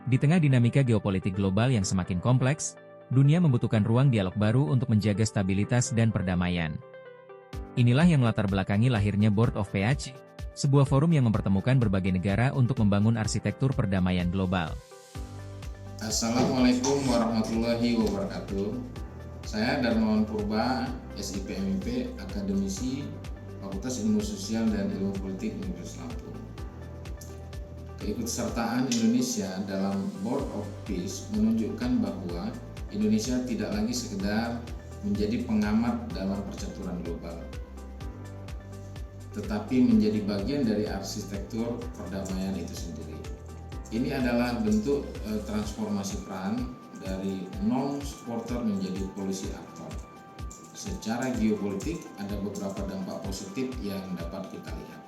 Di tengah dinamika geopolitik global yang semakin kompleks, dunia membutuhkan ruang dialog baru untuk menjaga stabilitas dan perdamaian. Inilah yang melatar belakangi lahirnya Board of PH, sebuah forum yang mempertemukan berbagai negara untuk membangun arsitektur perdamaian global. Assalamualaikum warahmatullahi wabarakatuh. Saya Darmawan Purba, SIPMIP, akademisi Fakultas Ilmu Sosial dan Ilmu Politik Universitas Lampung. Keikutsertaan Indonesia dalam Board of Peace menunjukkan bahwa Indonesia tidak lagi sekedar menjadi pengamat dalam percaturan global, tetapi menjadi bagian dari arsitektur perdamaian itu sendiri. Ini adalah bentuk transformasi peran dari non-supporter menjadi policy actor. Secara geopolitik ada beberapa dampak positif yang dapat kita lihat.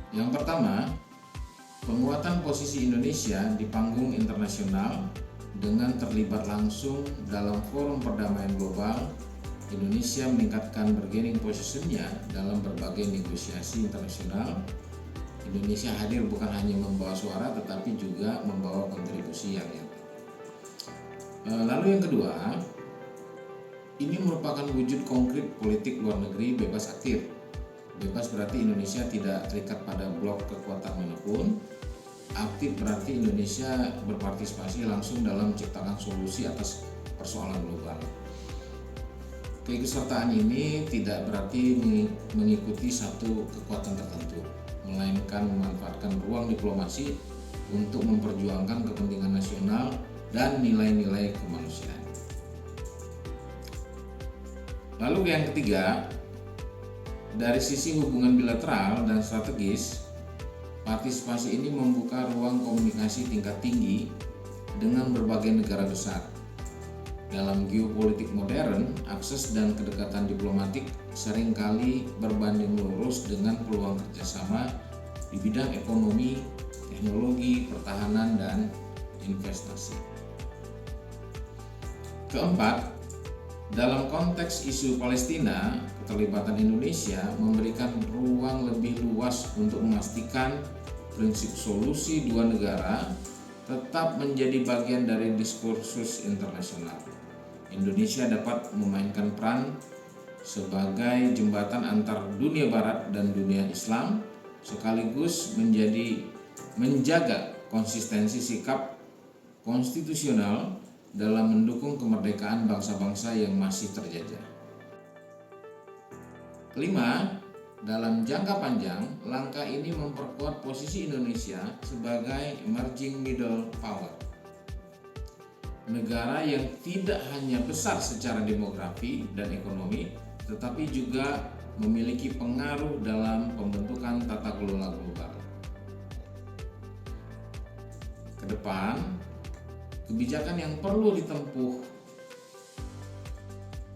Yang pertama, penguatan posisi Indonesia di panggung internasional dengan terlibat langsung dalam forum perdamaian global. Indonesia meningkatkan bargaining position-nya dalam berbagai negosiasi internasional. Indonesia hadir bukan hanya membawa suara tetapi juga membawa kontribusi yang nyata. Lalu yang kedua, ini merupakan wujud konkret politik luar negeri bebas aktif. Bebas berarti Indonesia tidak terikat pada blok kekuatan manapun. Aktif berarti Indonesia berpartisipasi langsung dalam menciptakan solusi atas persoalan global. Keikutsertaan ini tidak berarti mengikuti satu kekuatan tertentu, melainkan memanfaatkan ruang diplomasi untuk memperjuangkan kepentingan nasional dan nilai-nilai kemanusiaan. Lalu yang ketiga, dari sisi hubungan bilateral dan strategis, partisipasi ini membuka ruang komunikasi tingkat tinggi dengan berbagai negara besar. Dalam geopolitik modern, akses dan kedekatan diplomatik seringkali berbanding lurus dengan peluang kerjasama di bidang ekonomi, teknologi, pertahanan, dan investasi. Keempat, dalam konteks isu Palestina, keterlibatan Indonesia memberikan ruang lebih luas untuk memastikan prinsip solusi dua negara tetap menjadi bagian dari diskursus internasional. Indonesia dapat memainkan peran sebagai jembatan antar dunia barat dan dunia Islam, sekaligus menjaga konsistensi sikap konstitusional dalam mendukung kemerdekaan bangsa-bangsa yang masih terjajah. Kelima, dalam jangka panjang, langkah ini memperkuat posisi Indonesia sebagai emerging middle power. Negara yang tidak hanya besar secara demografi dan ekonomi, tetapi juga memiliki pengaruh dalam pembentukan tata kelola global. Kedepan, kebijakan yang perlu ditempuh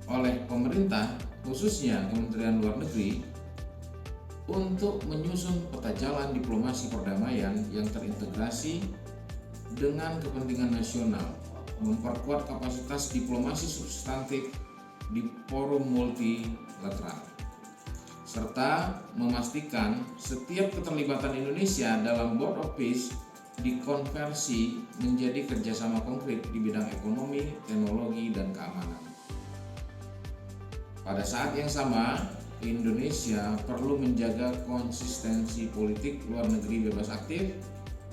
oleh pemerintah, khususnya Kementerian Luar Negeri, untuk menyusun peta jalan diplomasi perdamaian yang terintegrasi dengan kepentingan nasional, memperkuat kapasitas diplomasi substantif di forum multilateral, serta memastikan setiap keterlibatan Indonesia dalam Board of Peace dikonversi menjadi kerjasama konkret di bidang ekonomi, teknologi, dan keamanan. Pada saat yang sama, Indonesia perlu menjaga konsistensi politik luar negeri bebas aktif,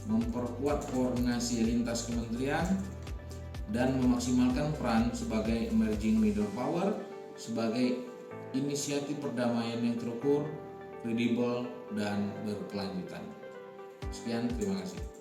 memperkuat koordinasi lintas kementerian, dan memaksimalkan peran sebagai emerging middle power sebagai inisiatif perdamaian yang terukur, kredibel, dan berkelanjutan. Sekian, terima kasih.